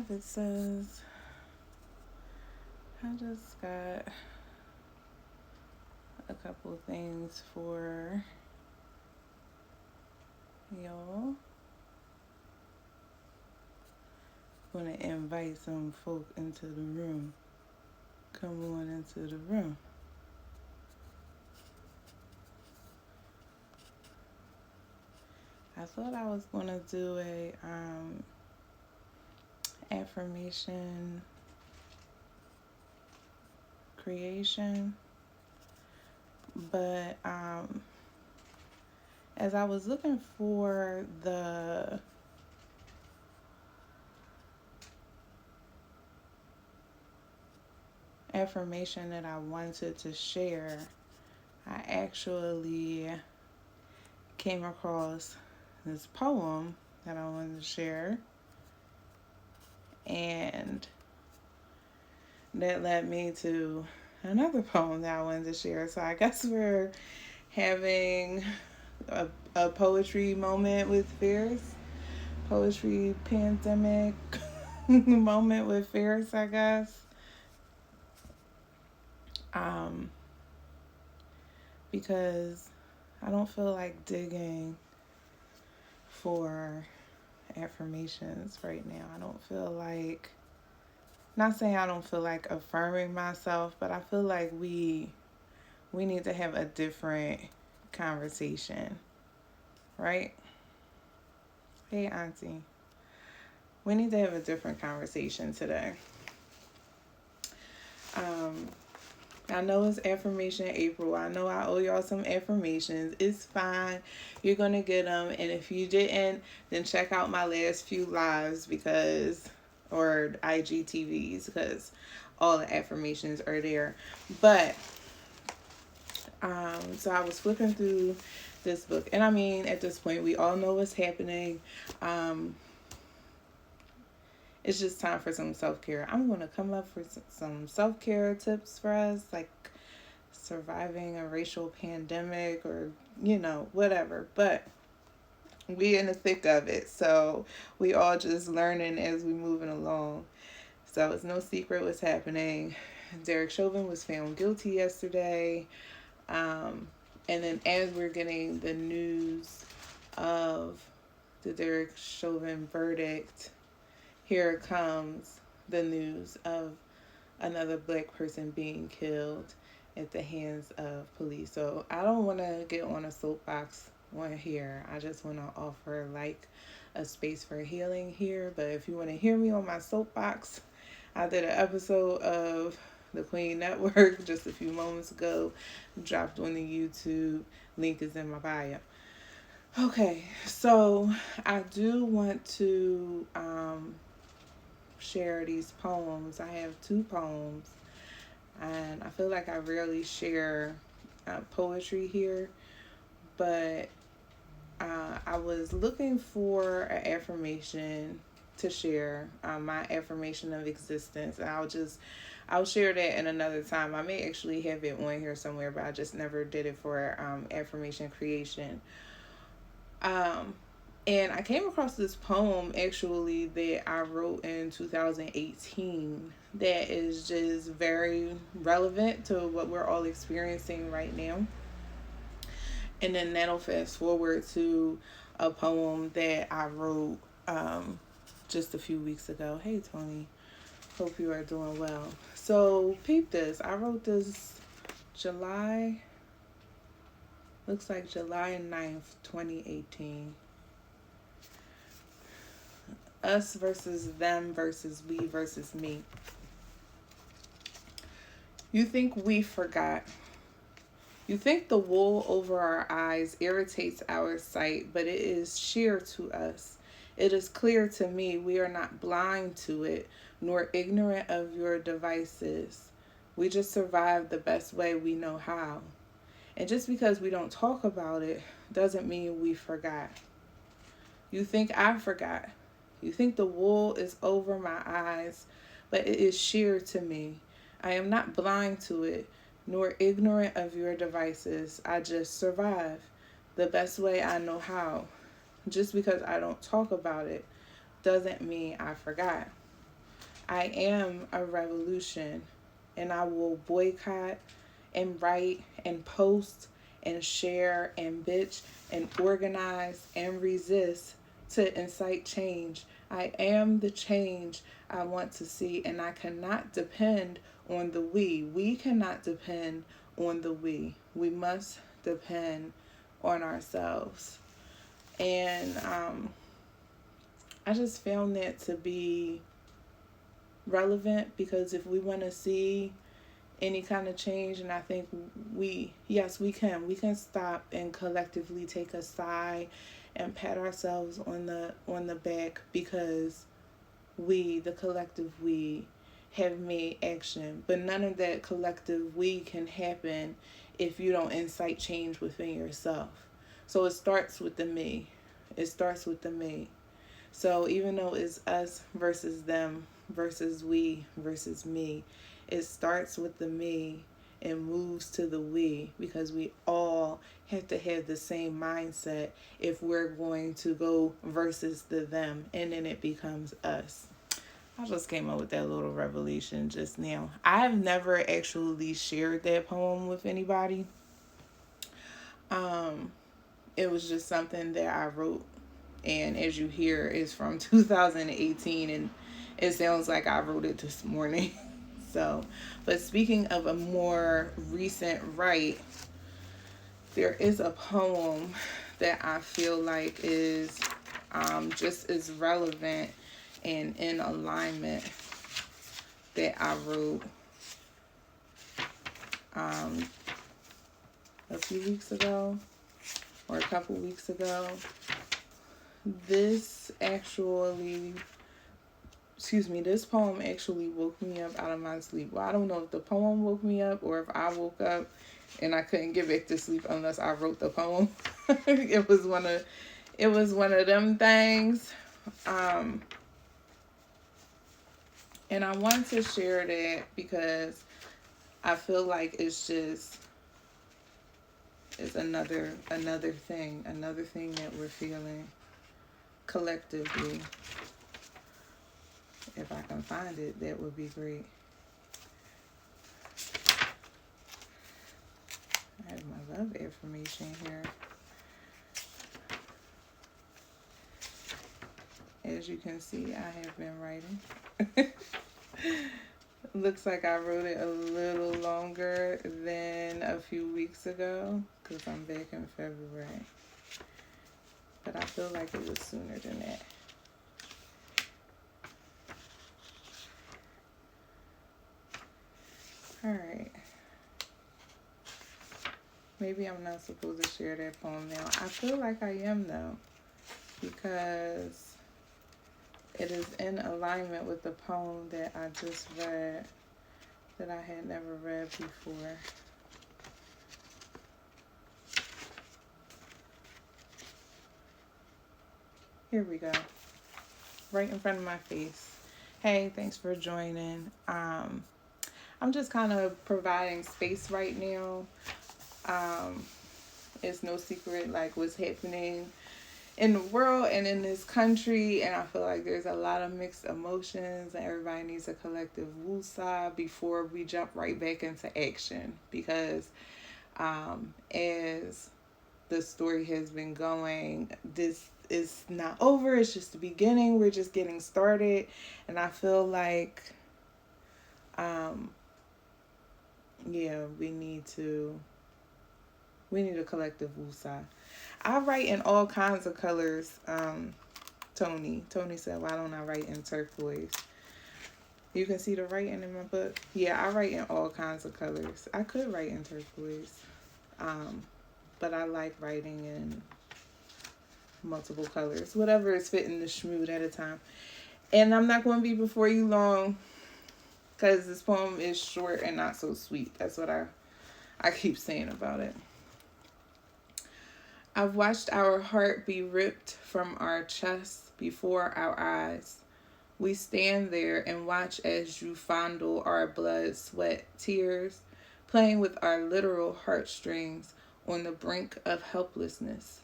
5, it says, I just got a couple things for y'all. Want to invite some folk into the room. Come on into the room. I thought I was going to do a affirmation creation, but as I was looking for the affirmation that I wanted to share, I actually came across this poem that I wanted to share, and that led me to another poem that I wanted to share. So I guess we're having a poetry moment with Fierce, poetry pandemic moment with Fierce, I guess. Because I don't feel like digging for affirmations right now. I don't feel like, not saying I don't feel like affirming myself, but I feel like we need to have a different conversation, right? Hey, Auntie. We need to have a different conversation today. I know it's affirmation April. I know I owe y'all some affirmations. It's fine. You're going to get them. And if you didn't, then check out my last few lives or IGTVs, because all the affirmations are there. But, so I was flipping through this book. And I mean, at this point, we all know what's happening. It's just time for some self-care. I'm going to come up with some self-care tips for us, like surviving a racial pandemic or, whatever. But we in the thick of it. So we all just learning as we moving along. So it's no secret what's happening. Derek Chauvin was found guilty yesterday. And then as we're getting the news of the Derek Chauvin verdict, here comes the news of another black person being killed at the hands of police. So I don't want to get on a soapbox on here. I just want to offer like a space for healing here. But if you want to hear me on my soapbox, I did an episode of the Queen Network just a few moments ago, dropped on the YouTube. Link is in my bio. Okay, so I do want to share these poems. I have 2 poems, and I feel like I rarely share poetry here, but I was looking for an affirmation to share, my affirmation of existence, and I'll share that in another time. I may actually have it on here somewhere, but I just never did it for affirmation creation. And I came across this poem actually that I wrote in 2018 that is just very relevant to what we're all experiencing right now. And then that'll fast forward to a poem that I wrote just a few weeks ago. Hey, Tony. Hope you are doing well. So, peep this. I wrote this looks like July 9th, 2018. Us versus them versus we versus me. You think we forgot. You think the wool over our eyes irritates our sight, but it is sheer to us. It is clear to me we are not blind to it, nor ignorant of your devices. We just survive the best way we know how. And just because we don't talk about it doesn't mean we forgot. You think I forgot. You think the wool is over my eyes, but it is sheer to me. I am not blind to it, nor ignorant of your devices. I just survive the best way I know how. Just because I don't talk about it doesn't mean I forgot. I am a revolution, and I will boycott and write and post and share and bitch and organize and resist to incite change. I am the change I want to see, and I cannot depend on the we. We cannot depend on the we. We must depend on ourselves. And I just found that to be relevant, because if we want to see any kind of change, and I think yes, we can stop and collectively take a sigh and pat ourselves on the back, because we, the collective we, have made action. But none of that collective we can happen if you don't incite change within yourself. So it starts with the me. It starts with the me. So even though it's us versus them versus we versus me, it starts with the me and moves to the we, because we all have to have the same mindset if we're going to go versus the them, and then it becomes us. I just came up with that little revelation just now. I have never actually shared that poem with anybody. Um, it was just something that I wrote, and as you hear, it's from 2018, and it sounds like I wrote it this morning. So, but speaking of a more recent write, there is a poem that I feel like is just as relevant and in alignment, that I wrote um, a few weeks ago, or a couple weeks ago. This poem actually woke me up out of my sleep. Well, I don't know if the poem woke me up or if I woke up and I couldn't get back to sleep unless I wrote the poem. it was one of them things. And I want to share that because I feel like it's another thing that we're feeling collectively. If I can find it, that would be great. I have my love affirmation here. As you can see, I have been writing. Looks like I wrote it a little longer than a few weeks ago, because I'm back in February. But I feel like it was sooner than that. Alright. Maybe I'm not supposed to share that poem now. I feel like I am, though, because it is in alignment with the poem that I just read, that I had never read before. Here we go. Right in front of my face. Hey, thanks for joining. I'm just kind of providing space right now. It's no secret like what's happening in the world and in this country, and I feel like there's a lot of mixed emotions, and everybody needs a collective woosah before we jump right back into action, because as the story has been going, this is not over. It's just the beginning. We're just getting started, and I feel like we need a collective woosah. I write in all kinds of colors. Tony said, why don't I write in turquoise? You can see the writing in my book. Yeah, I write in all kinds of colors. I could write in turquoise, but I like writing in multiple colors, whatever is fitting the schmood at a time. And I'm not going to be before you long, because this poem is short and not so sweet. That's what I keep saying about it. I've watched our heart be ripped from our chest before our eyes. We stand there and watch as you fondle our blood, sweat, tears, playing with our literal heartstrings on the brink of helplessness.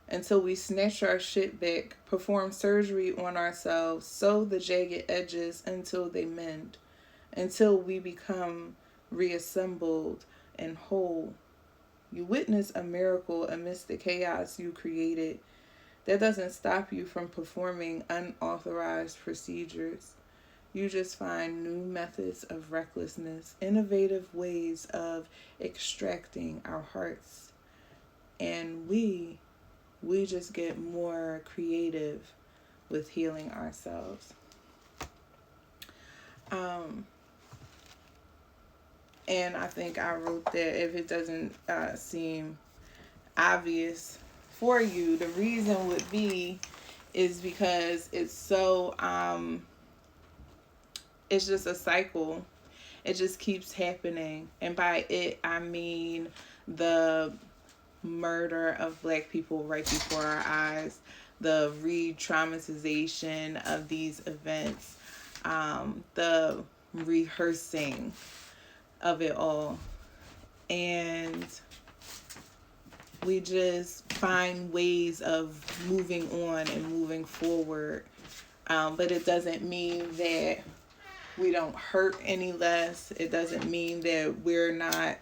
until we snatch our shit back, perform surgery on ourselves, sew the jagged edges until they mend, until we become reassembled and whole. You witness a miracle amidst the chaos you created. That doesn't stop you from performing unauthorized procedures. You just find new methods of recklessness, innovative ways of extracting our hearts. And we just get more creative with healing ourselves. And I think I wrote that if it doesn't seem obvious for you, the reason would be is because it's so it's just a cycle. It just keeps happening. And by it I mean the murder of Black people right before our eyes, the re-traumatization of these events, the rehearsing of it all. And we just find ways of moving on and moving forward. But it doesn't mean that we don't hurt any less. It doesn't mean that we're not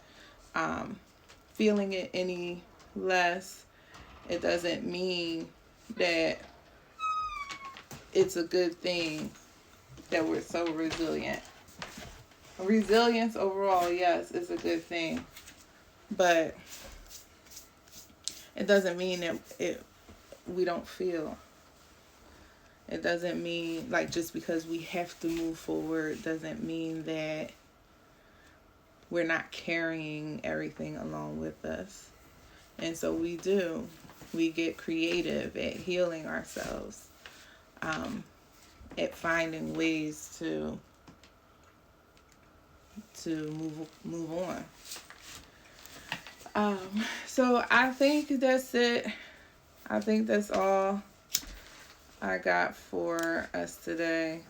feeling it any less. It doesn't mean that it's a good thing that we're so resilient. Resilience overall, yes, is a good thing. But it doesn't mean that we don't feel. It doesn't mean, like, just because we have to move forward doesn't mean that we're not carrying everything along with us. And so we do. We get creative at healing ourselves, at finding ways to move on. So I think that's it. I think that's all I got for us today.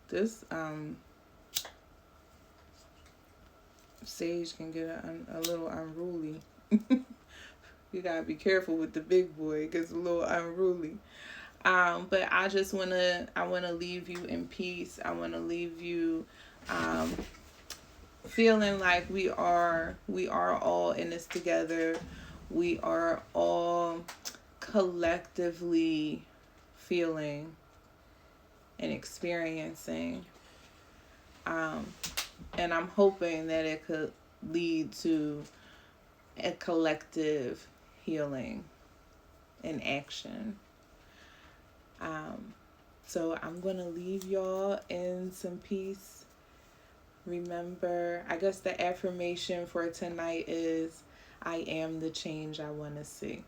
This sage can get a little unruly. You gotta be careful with the big boy. It gets a little unruly. But I just wanna leave you in peace. I wanna leave you feeling like we are all in this together. We are all collectively feeling and experiencing. And I'm hoping that it could lead to a collective healing and action. So I'm going to leave y'all in some peace. Remember, I guess the affirmation for tonight is, I am the change I want to see.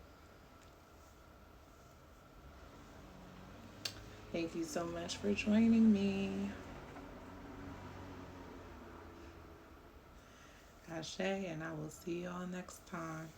Thank you so much for joining me. Ashe, and I will see y'all next time.